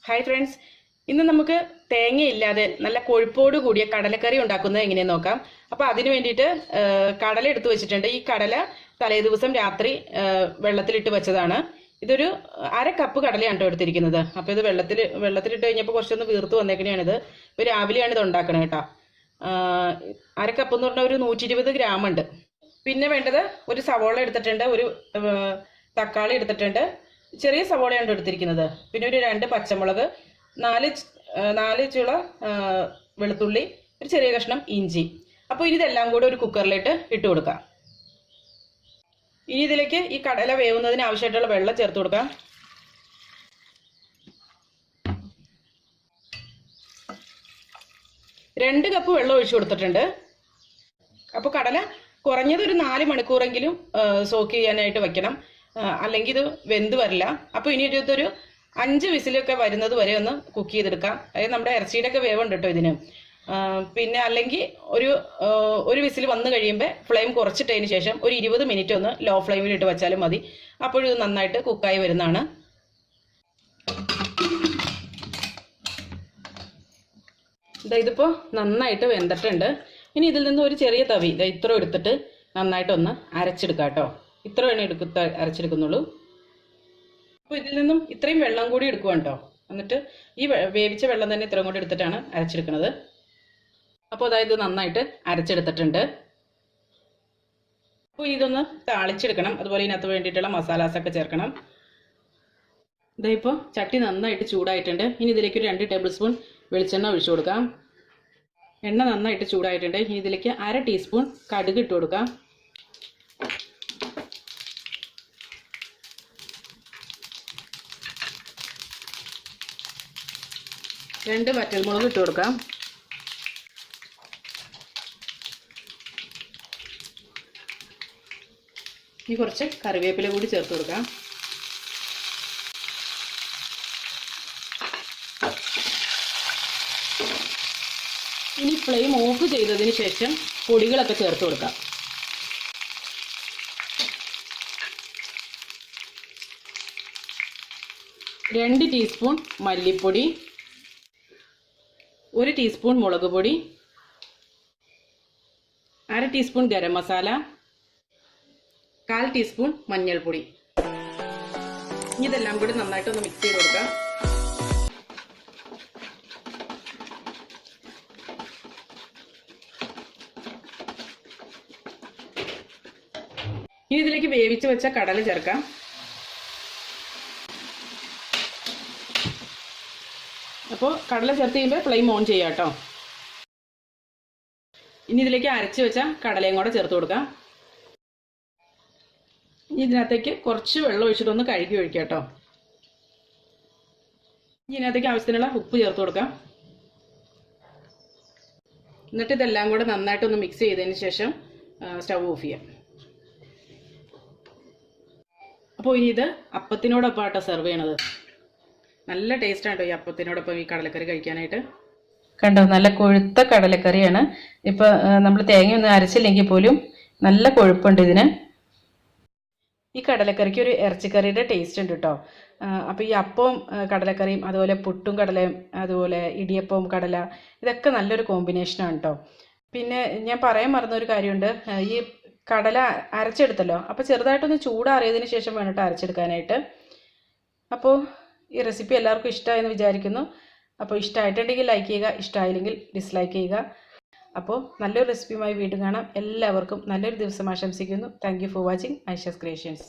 Hi friends, ഇന്ന് നമുക്ക് തേങ്ങയില്ലാതെ നല്ല കൊഴുപ്പോട് കൂടിയ കടലക്കറി ഉണ്ടാക്കുന്നത് എങ്ങനെയെന്ന് നോക്കാം. അപ്പോൾ അതിന് വേണ്ടിയിട്ട് കടല എടുത്തു വെച്ചിട്ടുണ്ട്. ഈ കടല തലേ ദിവസം രാത്രി വെള്ളത്തിലിട്ട് വെച്ചതാണ്. ഇതൊരു 1/2 കപ്പ് കടലയാണ് കേട്ടോ എടുത്തിരിക്കുന്നത്. അപ്പോൾ ഇത് വെള്ളത്തിലിട്ട് കഴിഞ്ഞപ്പോൾ കുറച്ചൊന്ന് വീർത്ത് വന്നേക്കണെയാണിത്. ഇപ്പോൾ രാവിലെയാണ് ഇത് ഉണ്ടാക്കണത് കേട്ടോ. 1/2 കപ്പ് എന്ന് പറഞ്ഞാൽ ഒരു 120 ഗ്രാം ഉണ്ട്. പിന്നെ വേണ്ടത് ഒരു സവോള എടുത്തിട്ടുണ്ട്, ഒരു തക്കാളി എടുത്തിട്ടുണ്ട്, ചെറിയ സവോളയാണ് എടുത്തിരിക്കുന്നത്. പിന്നെ ഒരു 2 പച്ചമുളക്, 4 ചുള വെളുത്തുള്ളി, ഒരു ചെറിയ കഷ്ണം ഇഞ്ചി. അപ്പോൾ ഇനി ഇതെല്ലാം കൂടെ ഒരു കുക്കറിലിട്ട് ഇട്ട് കൊടുക്കാം. ഇനി ഇതിലേക്ക് ഈ കടല വേവുന്നതിന് ആവശ്യമായിട്ടുള്ള വെള്ളം ചേർത്ത് കൊടുക്കാം. രണ്ട് കപ്പ് വെള്ളം ഒഴിച്ചു കൊടുത്തിട്ടുണ്ട്. അപ്പോൾ കടല കുറഞ്ഞത് ഒരു 4 മണിക്കൂറെങ്കിലും സോക്ക് ചെയ്യാനായിട്ട് വെക്കണം, അല്ലെങ്കിൽ ഇത് വെന്ത് വരില്ല. അപ്പോൾ ഇനി ഇതൊരു 5 വിസിലൊക്കെ വരുന്നത് വരെ ഒന്ന് കുക്ക് ചെയ്തെടുക്കാം. അതായത് നമ്മുടെ ഇറച്ചിയുടെ ഒക്കെ വേവുണ്ട് കേട്ടോ ഇതിന്. പിന്നെ അല്ലെങ്കിൽ ഒരു വിസിൽ വന്നു കഴിയുമ്പോൾ ഫ്ലെയിം കുറച്ചിട്ടതിന് ശേഷം ഒരു 20 മിനിറ്റ് ഒന്ന് ലോ ഫ്ലെയിമിൽ ഇട്ട് വെച്ചാലും മതി. അപ്പോഴിത് നന്നായിട്ട് കുക്കായി വരുന്നതാണ്. ഇതിപ്പോൾ നന്നായിട്ട് വെന്തിട്ടുണ്ട്. ഇനി ഇതിൽ നിന്ന് ഒരു ചെറിയ തവി ഇത്ര എടുത്തിട്ട് നന്നായിട്ടൊന്ന് അരച്ചെടുക്കാം കേട്ടോ. ഇത്ര വേണം അരച്ചെടുക്കുന്നുള്ളൂ. അപ്പോൾ ഇതിൽ നിന്നും ഇത്രയും വെള്ളം കൂടി എടുക്കുക കേട്ടോ. എന്നിട്ട് ഈ വേവിച്ച വെള്ളം തന്നെ ഇത്രയും കൂടി എടുത്തിട്ടാണ് അരച്ചെടുക്കുന്നത്. അപ്പോൾ അതായത് നന്നായിട്ട് അരച്ചെടുത്തിട്ടുണ്ട്. അപ്പോൾ ഇതൊന്ന് താളിച്ചെടുക്കണം. അതുപോലെ ഇതിനകത്ത് വേണ്ടിയിട്ടുള്ള മസാലാസൊക്കെ ചേർക്കണം. ഇപ്പോൾ ചട്ടി നന്നായിട്ട് ചൂടായിട്ടുണ്ട്. ഇനി ഇതിലേക്ക് ഒരു 2 ടേബിൾ സ്പൂൺ വെളിച്ചെണ്ണ ഒഴിച്ചു കൊടുക്കാം. എണ്ണ നന്നായിട്ട് ചൂടായിട്ടുണ്ട്. ഇനി ഇതിലേക്ക് 1/2 ടീസ്പൂൺ കടുക് ഇട്ട് കൊടുക്കാം. രണ്ട് വറ്റൽമുളക് ഇട്ട് കൊടുക്കാം. ഇനി കുറച്ച് കറിവേപ്പില കൂടി ചേർത്ത് കൊടുക്കാം. ഇനി ഫ്ലെയിം ഓഫ് ചെയ്തതിന് ശേഷം പൊടികളൊക്കെ ചേർത്ത് കൊടുക്കാം. രണ്ട് ടീസ്പൂൺ മല്ലിപ്പൊടി, 1 ടീസ്പൂൺ മുളക് പൊടി, 1/2 ടീസ്പൂൺ ഗരം മസാല, 1/4 ടീസ്പൂൺ മഞ്ഞൾപ്പൊടി. ഇതെല്ലാം കൂടി നന്നായിട്ടൊന്ന് മിക്സ് ചെയ്ത് കൊടുക്കാം. ഇനി ഇതിലേക്ക് വേവിച്ച് വെച്ച കടല ചേർക്കാം. അപ്പോൾ കടല ചേർത്ത് കഴിയുമ്പോൾ ഫ്ലെയിം ഓൺ ചെയ്യാം കേട്ടോ. ഇനി ഇതിലേക്ക് അരച്ച് വെച്ച കടലയും കൂടെ ചേർത്ത് കൊടുക്കാം. ഇനി ഇതിനകത്തേക്ക് കുറച്ച് വെള്ളം ഒഴിച്ചിട്ടൊന്ന് കഴുകി ഒഴിക്കാം കേട്ടോ. ഇനി ഇതിനകത്തേക്ക് ആവശ്യത്തിനുള്ള ഉപ്പ് ചേർത്ത് കൊടുക്കാം. എന്നിട്ട് ഇതെല്ലാം കൂടെ നന്നായിട്ടൊന്ന് മിക്സ് ചെയ്തതിന് ശേഷം സ്റ്റൗ ഓഫ് ചെയ്യാം. അപ്പോൾ ഇനി ഇത് അപ്പത്തിനോടൊപ്പം ആട്ടോ സെർവ് ചെയ്യണത്. നല്ല ടേസ്റ്റാണ് കേട്ടോ ഈ അപ്പത്തിനോടൊപ്പം ഈ കടലക്കറി കഴിക്കാനായിട്ട്. കണ്ടോ, നല്ല കൊഴുത്ത കടലക്കറിയാണ്. ഇപ്പോൾ നമ്മൾ തേങ്ങയൊന്നും അരച്ചില്ലെങ്കിൽ പോലും നല്ല കൊഴുപ്പുണ്ട് ഇതിന്. ഈ കടലക്കറിക്ക് ഒരു ഇറച്ചിക്കറിയുടെ ടേസ്റ്റ് ഉണ്ട് കേട്ടോ. അപ്പോൾ ഈ അപ്പവും കടലക്കറിയും, അതുപോലെ പുട്ടും കടലയും, അതുപോലെ ഇടിയപ്പവും കടല, ഇതൊക്കെ നല്ലൊരു കോമ്പിനേഷനാണ് കേട്ടോ. പിന്നെ ഞാൻ പറയാൻ മറന്നൊരു കാര്യമുണ്ട്. ഈ കടല അരച്ചെടുത്തല്ലോ, അപ്പോൾ ചെറുതായിട്ടൊന്ന് ചൂടാറിയതിന് ശേഷം വേണം കേട്ടോ അരച്ചെടുക്കാനായിട്ട്. അപ്പോൾ ഈ റെസിപ്പി എല്ലാവർക്കും ഇഷ്ടമായെന്ന് വിചാരിക്കുന്നു. അപ്പോൾ ഇഷ്ടമായിട്ടുണ്ടെങ്കിൽ ലൈക്ക് ചെയ്യുക, ഇഷ്ടമായില്ലെങ്കിൽ ഡിസ്ലൈക്ക് ചെയ്യുക. അപ്പോൾ നല്ലൊരു റെസിപ്പിയുമായി വീണ്ടും കാണാം. എല്ലാവർക്കും നല്ലൊരു ദിവസം ആശംസിക്കുന്നു. Thank you for watching Aisha's creations.